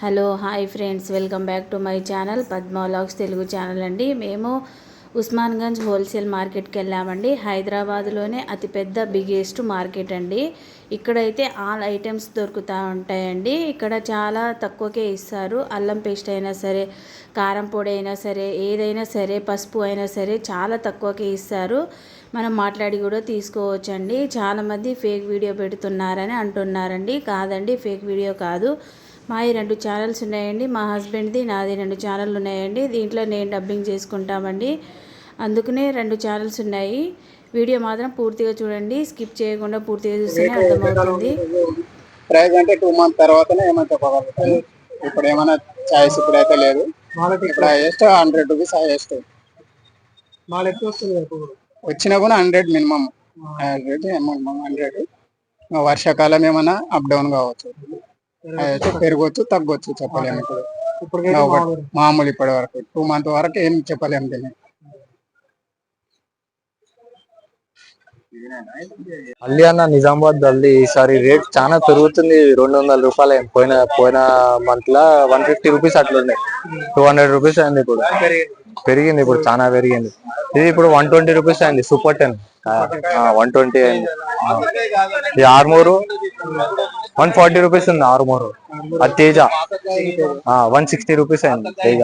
Hello hi friends, welcome back to my channel Padma vlogs Telugu channel అండి. మేము Osmanganj wholesale మార్కెట్కి వెళ్ళామండి. హైదరాబాద్లోనే అతిపెద్ద బిగ్గెస్ట్ మార్కెట్ అండి. ఇక్కడైతే ఆల్ ఐటమ్స్ దొరుకుతూ ఉంటాయండి. ఇక్కడ చాలా తక్కువకే ఇస్తారు. అల్లం పేస్ట్ అయినా సరే, కారం పొడి అయినా సరే, ఏదైనా సరే, పసుపు అయినా సరే చాలా తక్కువకే ఇస్తారు. మనం మాట్లాడి కూడా తీసుకోవచ్చండి. చాలామంది ఫేక్ వీడియో పెడుతున్నారని అంటున్నారండి. కాదండి, ఫేక్ వీడియో కాదు. మావి 2 ఛానల్స్ ఉన్నాయండి. మా హస్బెండ్ది, నాది 2 ఛానళ్ళు ఉన్నాయండి. దీంట్లో నేను డబ్బింగ్ చేసుకుంటామండి. అందుకనే 2 ఛానల్స్ ఉన్నాయి. వీడియో మాత్రం పూర్తిగా చూడండి, స్కిప్ చేయకుండా పూర్తిగా చూస్తేనే అర్థమవుతుంది. ప్రైస్ అంటే 2 మంత్ తర్వాతనే ఏమైనా చెప్పగలుగుతాను. ఇప్పుడు ఏమైనా చాయిస్ ఇప్పుడైతే లేదు. ఇప్పుడు హైయెస్ట్ 100 రూపీస్ హైయెస్ట్ వచ్చినా కూడా 100 మినిమం. 100 వర్షాకాలం ఏమైనా అప్ డౌన్ కావచ్చు, పెరగవచ్చు, తగ్గొచ్చు, చెప్పలేము. ఇప్పుడు మామూలు ఇప్పటి వరకు 2 మంత్ వరకు ఏం చెప్పలేము దీన్ని. అన్న నిజామాబాద్ దల్లి ఈసారి రేట్ చాలా పెరుగుతుంది. 200 రూపాయలు అయింది. పోయిన మంత్ లా 150 రూపీస్ అట్లుండే, 200 రూపీస్ అయింది. ఇప్పుడు పెరిగింది, ఇప్పుడు చాలా పెరిగింది. ఇది ఇప్పుడు 120 రూపీస్ అయింది. సూపర్ 10 120 అయింది. ఈ ఆర్మూరు 140 రూపీస్ ఉంది. ఆర్మూరు అది తేజ 160 రూపీస్ అయింది. తేజ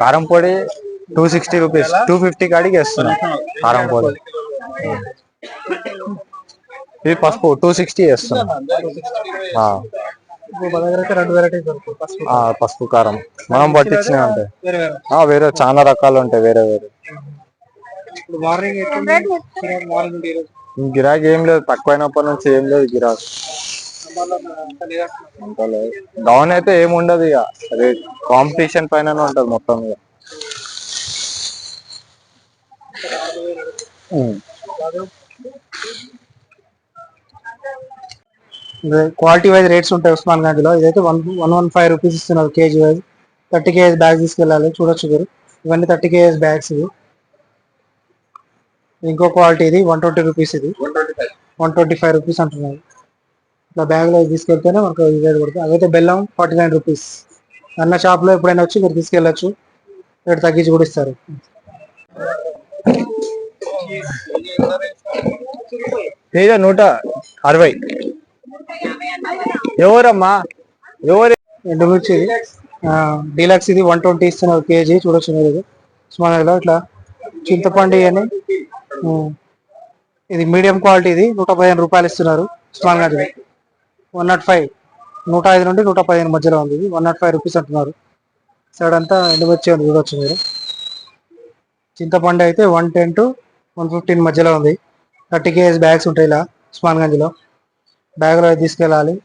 కారం పొడి 260 రూపీస్, 250 కాడికి వేస్తున్నాం కారం పొడి. ఇది పసుపు 260 వేస్తున్నాం. పసుపు కారం మనం పట్టించినా ఉంటాయి. వేరే చాలా రకాలు ఉంటాయి. వేరే వేరే గిరాకీ ఏం లేదు. తక్కువైనప్పటి నుంచి ఏం లేదు గిరాకీ. డౌన్ అయితే ఏముండదు. ఇక అదే కాంపిటీషన్ పైన ఉంటది మొత్తం. ఇక క్వాలిటీ వైజ్ రేట్స్ ఉంటాయి ఉస్మాన్గంజ్ లో. ఇదైతే 115 రూపీస్ ఇస్తున్నారు కేజీ వైజ్. 30 కేజీ బ్యాగ్ తీసుకెళ్ళాలి. చూడొచ్చు మీరు, ఇవన్నీ 30 కేజీ బ్యాగ్స్. ఇవి ఇంకో క్వాలిటీ, ఇది 120 రూపీస్, ఇది 125 రూపీస్ అంటున్నారు. ఇట్లా బ్యాగ్ లో తీసుకెళ్తేనే మనకు రేట్ పడుతుంది. అదైతే బెల్లం 49 రూపీస్. అన్న షాప్ లో ఎప్పుడైనా వచ్చి మీరు తీసుకెళ్ళచ్చు, రేట్ తగ్గించి కూడా ఇస్తారు. తేజ 160. ఎవరమ్మా ఎవరు? ఎండుమిర్చి డీలక్స్, ఇది 120 ఇస్తున్నారు కేజీ. చూడొచ్చు మీరు ఉస్మానియాలో. ఇట్లా చింతపండు అని ఇది మీడియం క్వాలిటీ, ఇది 115 రూపాయలు ఇస్తున్నారు ఉస్మానియాలో. 105, 105 నుండి 115 మధ్యలో ఉంది. ఇది 105 రూపీస్ అంటున్నారు. సైడ్ అంతా ఎండుమిర్చి ఉంది, చూడొచ్చు మీరు. చింతపండు అయితే 110 to 115 మధ్యలో ఉంది. 30 కేజీ బ్యాగ్స్ ఉంటాయి ఇలా ఉస్మాన్గంజ్లో. బ్యాగ్లో తీసుకెళ్ళాలి,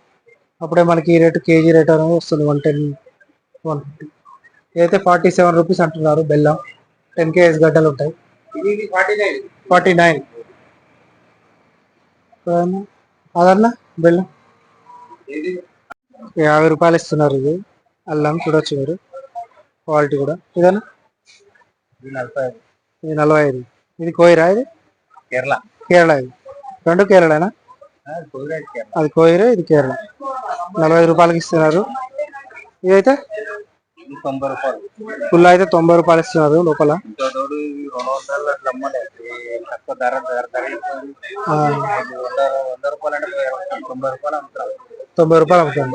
అప్పుడే మనకి రేటు కేజీ రేట్ అనేది వస్తుంది. 110, 150. ఇదైతే 47 రూపీస్ అంటున్నారు. బెల్లం 10 కేజీ గడ్డలు ఉంటాయి. 49 అదన్న బెల్లం 50 రూపాయలు ఇస్తున్నారు. ఇది అల్లం చూడొచ్చు మీరు, క్వాలిటీ కూడా. ఇదన్నా ఇది 45. ఇది కోయిరా? ఇది కేరళ. ఇది 2 కేరళనా? అది కోయిరే, ఇది కేరళ. 40 రూపాయలకి ఇస్తున్నారు. ఇదైతే 90 రూపాయలు. ఫుల్ అయితే 90 రూపాయలు ఇస్తున్నారు లోపల. 90 రూపాయలు అమ్ముతారు.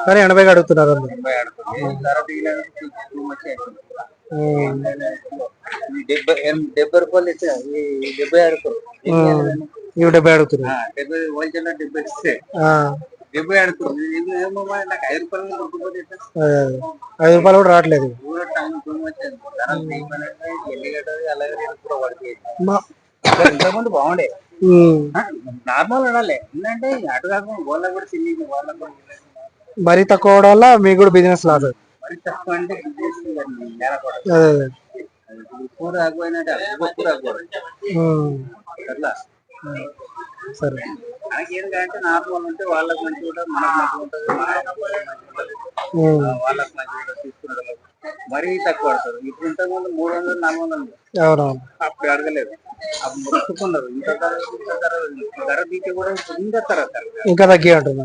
కానీ 80కి అడుగుతున్నారు. డెబ్బై రూపాయలు ఇస్తే 70 అడుగుతారు. ఇవి 70 అడుగుతున్నారు. 5 రూపాయలు కూడా రావట్లేదు. ఇంతకుముందు బాగుండే, నార్మల్ ఉండాలి. ఎందుకంటే అటు కాకుండా వాళ్ళకు కూడా చిన్న వాళ్ళకు మరీ తక్కువ అవడం వల్ల మీకు కూడా బిజినెస్ లాస్. మరి తక్కువ అంటే కూర ఆగిపోయినట్టు అట్లా. సరే, మనకి ఏంటంటే నార్మల్ ఉంటే వాళ్ళకి మంచిగా ఉంటుంది, మనకు మంచిగా ఉంటుంది, వాళ్ళకి మంచిగా తీసుకుంటారు. మరీ తక్కువ పడతారు. ఇప్పుడు ఇంతకుముందు 300, 400. అవునవును, అప్పుడు అడగలేదు. ఇంకా తగ్గి అంటున్నా.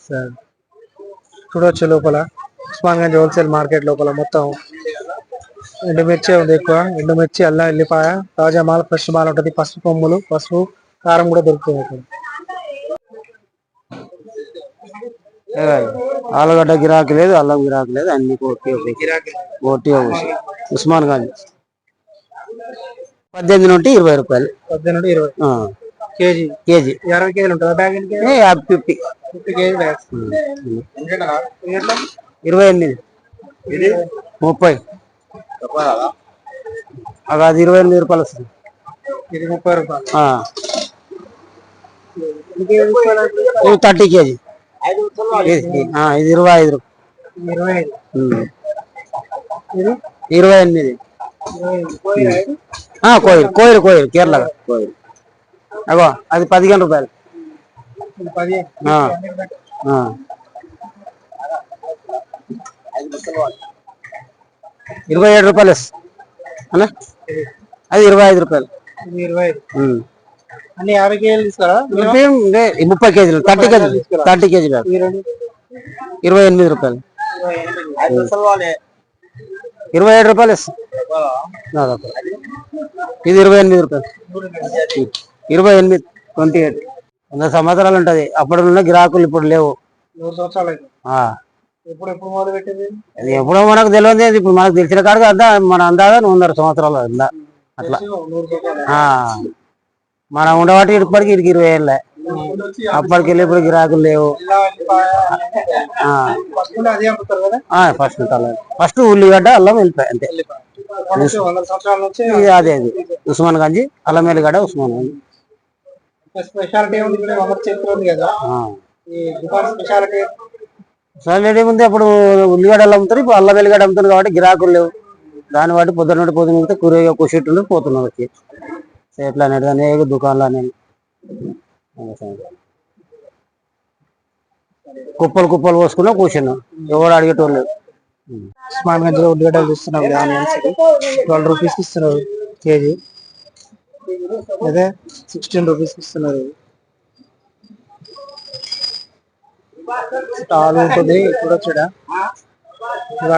సరే చూడొచ్చు లోపల ఉస్మాన్ గంజ్ హోల్సేల్ మార్కెట్ లోపల మొత్తం ఎండుమిర్చి ఉంది ఎక్కువ. ఎండుమిర్చి, అల్లం, ఎల్లిపాయ, తాజా మాల్, ఫ్రెష్ మాల్ ఉంటుంది. పసుపు కొమ్ములు, పసుపు, కారం కూడా దొరుకుతుంది ఇక్కడ. ఆలుగడ్డ గిరాకీ లేదు, అల్లం గిరాకీ లేదు, అన్ని కోటి ఉస్మాన్ గంజ్ 18 నుండి 20 రూపాయలు. 18 నుండి 20 కేజీ. కేజీ 20 కేజీలు ఉంటుందా బ్యాగ్? 50 KG bag. 28 30 అది 28 రూపాయలు వస్తుంది. ఇది 30 రూపాయలు. ఇది 30 కేజీ. ఇది 25. 28 కోయిలు కేరళ కోయిలు. అగో అది 15 రూపాయలు. 27 రూపాయలు అన్నా. అది 25 రూపాయలు. అన్ని 50 కేజీలు తీసుకురా. 30 కేజీలు 30 కేజీలు 30 కేజీలు 28 రూపాయలు. 27 రూపాయలు ఇది 28 రూపాయలు. 28 28 100 సంవత్సరాలు ఉంటది. అప్పుడు గిరాకులు ఇప్పుడు లేవు. 100 సంవత్సరాలు అది ఎప్పుడో మనకు తెలియదు. ఇప్పుడు మనకు తెలిసిన కాడికి మన అందాగా 100 సంవత్సరాలు అందా అట్లా. మనం ఉండబట్టి ఇప్పటికి 20 ఏళ్ళే. అప్పటికి వెళ్ళి ఇప్పుడు గిరాకులు లేవు. ఫస్ట్ ఉల్లిగడ్డ, అల్లం, వెల్లిపాయ అంతే. అదే అది ఉస్మాన్ గంజ్ అల్లం వెల్లిగడ్డ ఉస్మాన్ గంజ్. స్పెషాలిటీ ఉంది. అప్పుడు ఉల్లిగడ్డలు అమ్ముతారు, ఇప్పుడు అల్లం వెల్లిగడ్డ అమ్ముతారు కాబట్టి గిరాకులు లేవు. దాన్ని బట్టి పొద్దున్న కూరగా కూర్చుంటుండే పోతున్నాం వచ్చి ఎట్లా అనేది అనేక దుకాణాలు అనేది కుప్పలు పోసుకున్నా కూర్చున్నాం. ఎవరు అడిగేటోళ్ళు. ఉస్మాన్ గంజ్ లో ఉల్లిగడ్డలు ఇస్తున్నారు. 12 రూపీస్ ఇస్తున్నారు కేజీ. అదే 16 రూపీస్ ఇస్తున్నారు. స్టాల్ ఉంటుంది చూడొచ్చు.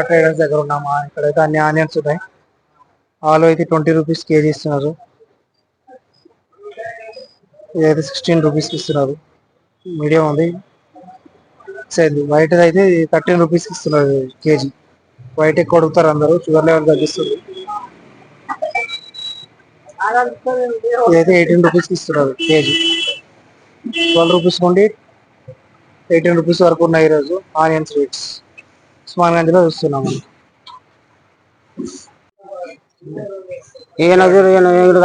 ట్రేడర్స్ దగ్గర ఉన్నామా? ఇక్కడైతే అన్ని ఆనియన్స్ ఉంటాయి. ఆలు అయితే 20 రూపీస్ కేజీ ఇస్తున్నారు. ఇదైతే 16 రూపీస్ ఇస్తున్నారు. మీడియం ఉంది. వైట్ అయితే 13 రూపీస్ ఇస్తున్నారు కేజీ. వైట్ ఎక్కువ అడుగుతారు అందరూ. షుగర్ లెవెల్ తగ్గిస్తుంది. ఇదైతే 18 రూపీస్ ఇస్తున్నారు కేజీ. 12 రూపీస్ నుండి 18 రూపీస్ వరకు ఉన్నాయి ఈరోజు ఆనియన్స్ రేట్స్ ఉస్మాన్ గంజ్ లో చూస్తున్నాము.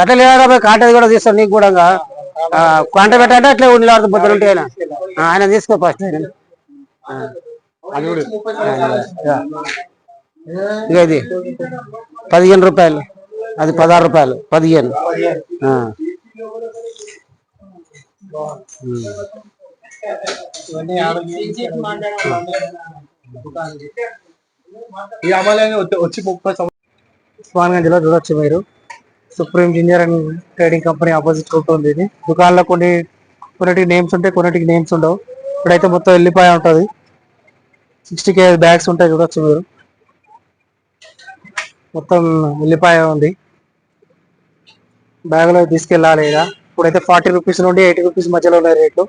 అట్లా లేదా కాంటాక్ట్ కూడా తీస్తాను నీకు కూడా. కాంట పెట్టంటే అట్లా ఉండి బొద్దులు ఉంటాయి. ఆయన తీసుకో ఫస్ట్. ఇది 15 రూపాయలు. అది 16 రూపాయలు. 15. ఉస్మాన్ గంజ్ లో చూడొచ్చు మీరు. Supreme ginger and trading company opposite route ఉంది. ఇది దుకాణంలో కొన్నిటికి నేమ్స్ ఉంటాయి, కొన్నిటికి నేమ్స్ ఉండవు. ఇప్పుడైతే మొత్తం ఎల్లిపాయ ఉంటుంది. 60 కేజీ బ్యాగ్స్ ఉంటాయి చూడొచ్చు మీరు. మొత్తం ఎల్లిపాయ ఉంది. బ్యాగులో తీసుకెళ్ళాలి. ఇప్పుడైతే 40 రూపీస్ నుండి 80 రూపీస్ మధ్యలో ఉన్నాయి రేట్లు.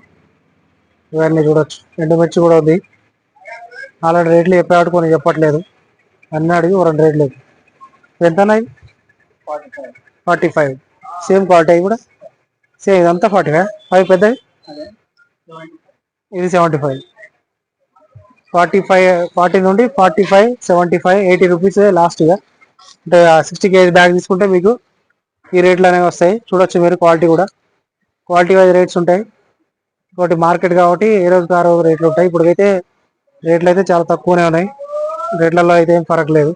ఇవన్నీ చూడొచ్చు. ఎండుమిర్చి కూడా ఉంది. ఆల్రెడీ రేట్లు చెప్పేవాడు కొన్ని చెప్పట్లేదు. అన్నీ అడిగి 2 రేట్లు. ఎంత ఉన్నాయి? 45. సేమ్ క్వాలిటీ కూడా సేమ్. ఇదంతా 45 పెద్దది. ఇది 75. 40 నుండి 45, 75, 80 రూపీస్ లాస్ట్గా. అంటే 60 కేజీ బ్యాగ్ తీసుకుంటే మీకు ఈ రేట్లు అనేవి వస్తాయి. చూడొచ్చు మీరు. క్వాలిటీ కూడా క్వాలిటీ వైజ్ రేట్స్ ఉంటాయి. ఒకటి మార్కెట్ కాబట్టి ఏ రోజు ఆ రోజు రేట్లు ఉంటాయి. ఇప్పుడైతే రేట్లు అయితే చాలా తక్కువనే ఉన్నాయి. రేట్లలో అయితే ఏం ఫరక్ లేదు.